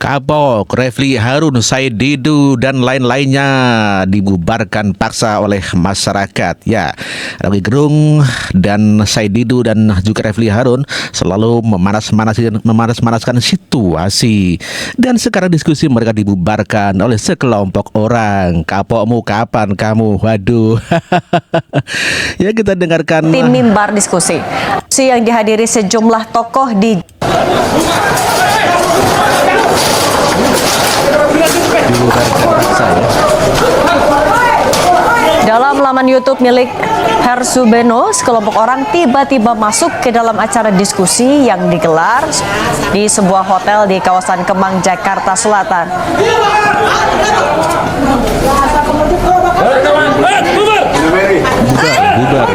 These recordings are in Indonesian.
Kapok, Refli Harun, Said Didu, dan lain-lainnya dibubarkan paksa oleh masyarakat. Ya, Roky Gerung dan Said Didu dan juga Refli Harun selalu memanas-manaskan situasi. Dan sekarang diskusi mereka dibubarkan oleh sekelompok orang. Kapokmu kapan kamu? Waduh. Ya, kita dengarkan tim mimbar diskusi yang dihadiri sejumlah tokoh di dalam laman YouTube milik Hersubeno, sekelompok orang tiba-tiba masuk ke dalam acara diskusi yang digelar di sebuah hotel di kawasan Kemang, Jakarta Selatan. Bubar.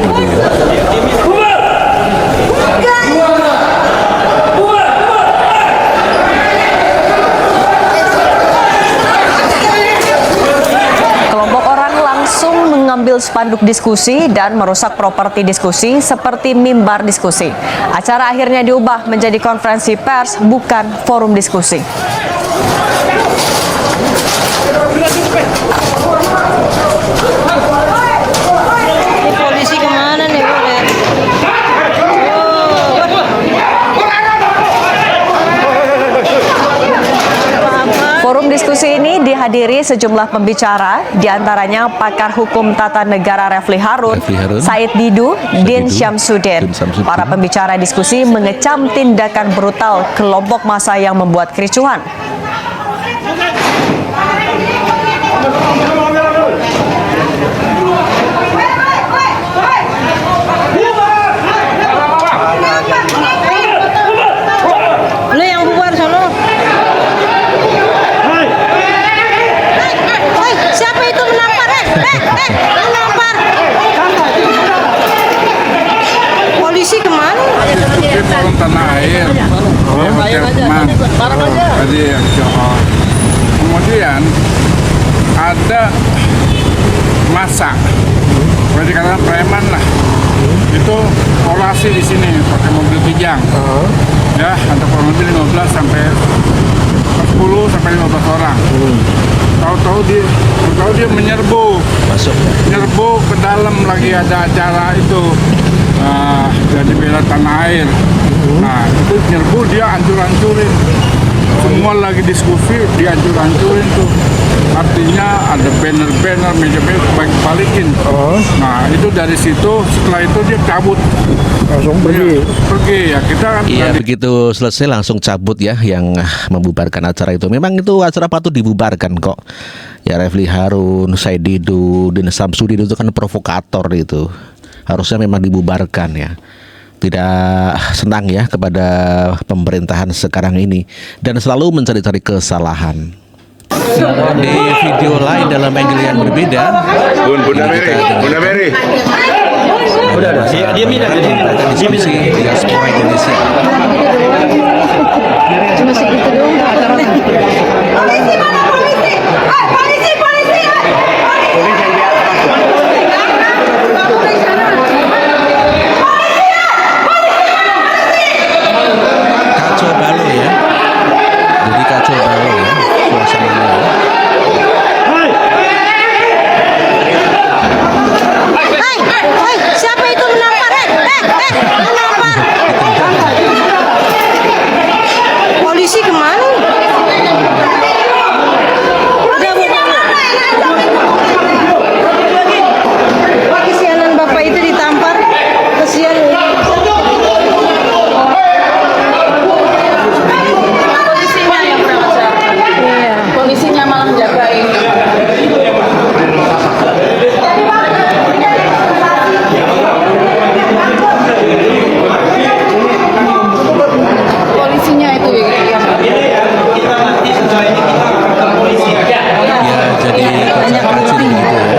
Mengambil spanduk diskusi dan merusak properti diskusi seperti mimbar diskusi. Acara akhirnya diubah menjadi konferensi pers, bukan forum diskusi. Polisi kemana nih, Forum diskusi ini dihadiri sejumlah pembicara, diantaranya pakar hukum tata negara Refli Harun, Said Didu, Din Syamsuddin. Para pembicara diskusi mengecam tindakan brutal kelompok massa yang membuat kericuhan. lu yang bubar sono. Siapa itu menampar? Menampar. Polisi kemana? Di forum tanah air. Jadi kemudian ada masa, boleh dikatakan preman lah. Itu orasi di sini pakai mobil kijang. Ya, ada kurang lebih 15 sampai 10 sampai 15 orang. Tahu-tahu dia menyerbu ke dalam, lagi ada acara itu jadi bela tanah air. Nah, itu nyerbu, dia hancur-hancurin. Semua lagi diskusi, dia hancur-hancurin tuh. Artinya ada banner-banner, meja-meja balikin. Nah, itu dari situ, setelah itu dia cabut. Langsung pergi ya, kita kan. Iya, begitu selesai langsung cabut ya, yang membubarkan acara itu. Memang itu acara patut dibubarkan kok. Ya, Refli Harun, Said Didu, Din Syamsuddin itu kan provokator itu. Harusnya memang dibubarkan ya. Tidak senang ya kepada pemerintahan sekarang ini dan selalu mencari-cari kesalahan. Di video lain dalam angle yang berbeda, Bunda Mary. Udah, dia minat diskusi diaspora Indonesia. Cuma segitu doang. Polisi mana polisi? Polisi. Kacau balau ya. Jadi kacau balau ya suasananya ya. Siapa itu menampar? Menampar. Polisi kemana? Kesianan bapak itu ditampar. Kesian. Polisinya yang kurang ajar. Iya. Polisinya malah jagain. Polisinya itu yang Ya, jadi kacau gitu ya.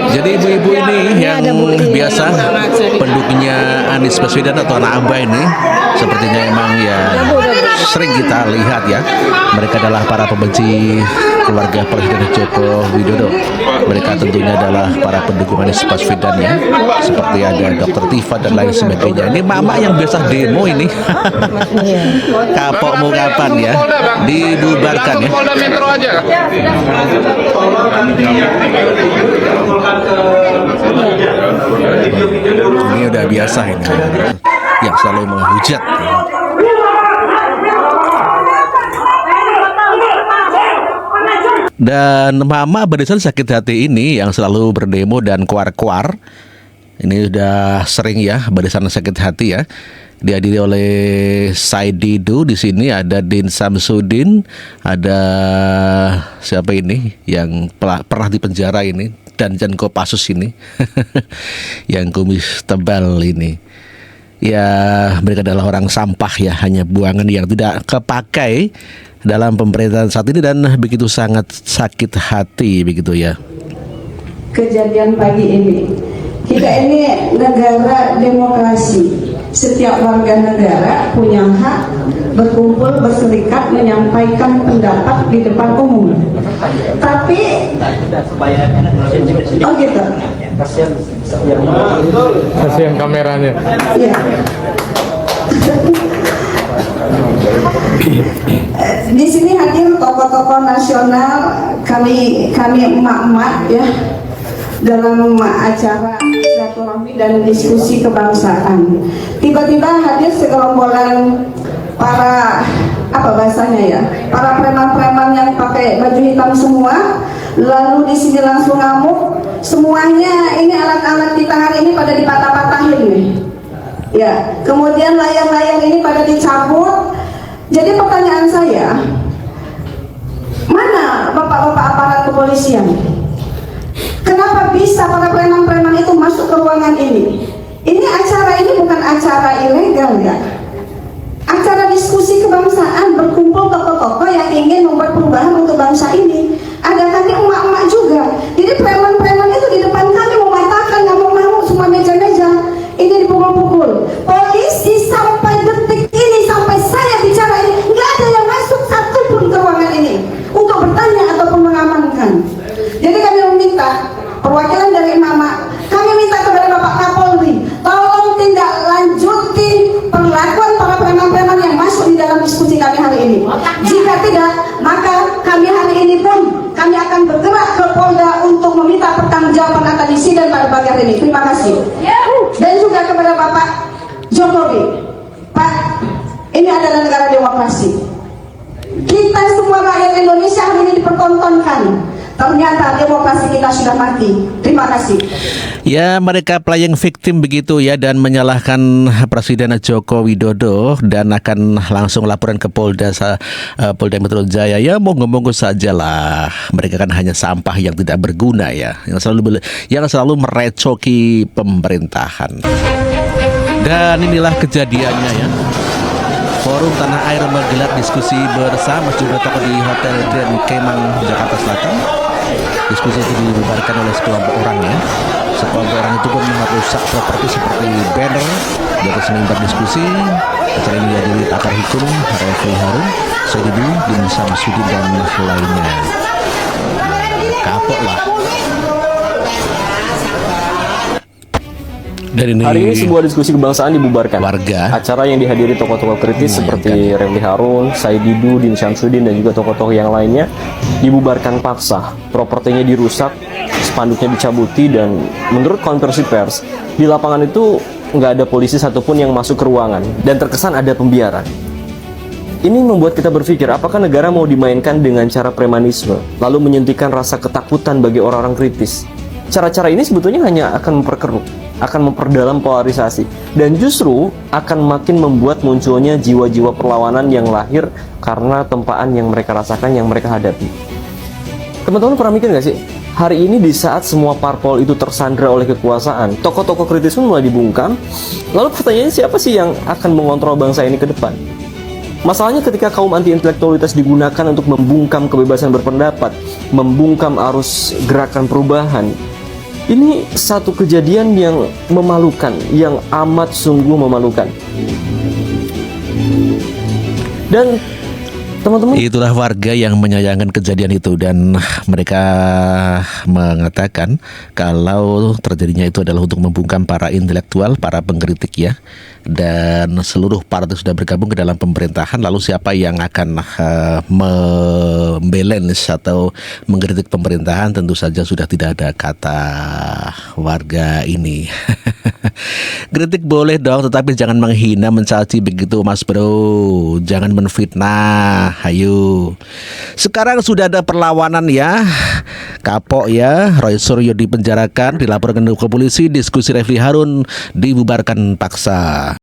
Jadi ibu-ibu ini yang biasa pendukungnya Anies Baswedan atau anak Aba ini sepertinya emang ya sering kita lihat ya, mereka adalah para pembenci keluarga Presiden Joko Widodo. Mereka tentunya adalah para pendukung Anies Baswedan ya, seperti ada Dr. Tifa dan lain sebagainya. Ini mama yang biasa demo ini. Kapok mau kapan ya? Dibubarkan ya. Polda Metro aja. Ini udah biasa ini, yang selalu menghujat. Dan mama barisan sakit hati ini yang selalu berdemo dan kuar-kuar, ini udah sering ya barisan sakit hati ya. Dihadiri oleh Said Didu, di sini ada Din Samsudin, ada siapa ini yang pernah di penjara ini, dan Jan Kopassus ini, yang kumis tebal ini. Ya mereka adalah orang sampah ya, hanya buangan yang tidak kepakai dalam pemerintahan saat ini dan begitu sangat sakit hati begitu ya. Kejadian pagi ini, kita ini negara demokrasi. Setiap warga negara punya hak berkumpul, berserikat, menyampaikan pendapat di depan umum. Tapi, oh gitu. Kasihan kameranya. Iya. Di sini hadir tokoh-tokoh nasional, kami emak-emak ya, dalam acara silaturahmi dan diskusi kebangsaan. Tiba-tiba hadir segerombolan para apa bahasanya ya, para preman-preman yang pakai baju hitam semua, lalu di sini langsung ngamuk. Semuanya ini alat-alat kita hari ini pada dipatah-patahin nih. Ya, kemudian layang-layang ini pada dicabut. Jadi pertanyaan saya, mana bapak-bapak aparat kepolisian? Kenapa bisa para preman-preman itu masuk ke ruangan ini? Ini acara ini bukan acara ilegal ya. Acara diskusi kebangsaan, berkumpul tokoh-tokoh yang ingin membuat perubahan untuk bangsa ini. Ada tadi emak-emak juga. Jadi preman-preman itu di depan kami mematahkan ngamuk-ngamuk semua meja-meja. Ini dipukul-pukul. Polisi sampai detik ini, sampai saya bicara ini, nggak ada yang masuk satupun ke ruangan ini untuk bertanya ataupun mengamankan. Jadi kami meminta perwakilan dari mama, kami minta kepada Bapak Kapolri, tolong tindak lanjuti perlakuan para preman-preman yang masuk di dalam diskusi kami hari ini. Jika tidak, maka kami hari ini pun kami akan bergerak ke Polda untuk meminta pertanggungjawaban atas insiden pada pagi hari ini. Terima kasih. Dan juga kepada Bapak Jokowi, Pak, ini adalah negara demokrasi. Kita semua rakyat Indonesia hari ini dipertontonkan. Ternyata demokrasi kita sudah mati. Terima kasih. Ya, mereka playing victim begitu ya, dan menyalahkan Presiden Joko Widodo dan akan langsung laporan ke Polda Metro Jaya. Ya monggo-monggo sajalah. Mereka kan hanya sampah yang tidak berguna ya, yang selalu merecoki pemerintahan. Dan inilah kejadiannya ya. Forum Tanah Air menggelar diskusi bersama sejumlah tokoh di Hotel Grand Kemang, Jakarta Selatan. Diskusi itu dibubarkan oleh sekelompok orang ya. Sekelompok orang itu pun merusak properti seperti banner di atas mimbar diskusi. Acara ini dihadiri pakar hukum Refli Harun, Said Didu, Din Samsudin dan lainnya. Kapok lah. Hari ini sebuah diskusi kebangsaan dibubarkan. Warga. Acara yang dihadiri tokoh-tokoh kritis seperti Refli Harun, Said Didu, Din Samsudin dan juga tokoh-tokoh yang lainnya dibubarkan paksa. Propertinya dirusak, spanduknya dicabuti, dan menurut konversi pers di lapangan itu nggak ada polisi satupun yang masuk ke ruangan dan terkesan ada pembiaran. Ini membuat kita berpikir, apakah negara mau dimainkan dengan cara premanisme, lalu menyuntikkan rasa ketakutan bagi orang-orang kritis? Cara-cara ini sebetulnya hanya akan memperkeruh, akan memperdalam polarisasi, dan justru akan makin membuat munculnya jiwa-jiwa perlawanan yang lahir karena tempaan yang mereka rasakan, yang mereka hadapi. Teman-teman pernah mikir nggak sih? Hari ini di saat semua parpol itu tersandra oleh kekuasaan, tokoh-tokoh kritis pun mulai dibungkam, lalu pertanyaannya siapa sih yang akan mengontrol bangsa ini ke depan? Masalahnya ketika kaum anti-intelektualitas digunakan untuk membungkam kebebasan berpendapat, membungkam arus gerakan perubahan, ini satu kejadian yang memalukan, yang amat sungguh memalukan. Dan teman-teman, Itulah warga yang menyayangkan kejadian itu dan mereka mengatakan kalau terjadinya itu adalah untuk membungkam para intelektual, para pengkritik ya. Dan seluruh partai sudah bergabung ke dalam pemerintahan, lalu siapa yang akan membalance atau mengkritik pemerintahan, tentu saja sudah tidak ada kata warga ini. Kritik boleh dong, tetapi jangan menghina, mencaci begitu Mas Bro. Jangan menfitnah. Ayo. Sekarang sudah ada perlawanan ya. Kapok ya, Roy Suryo dipenjarakan, dilaporkan ke polisi, diskusi Refli Harun dibubarkan paksa.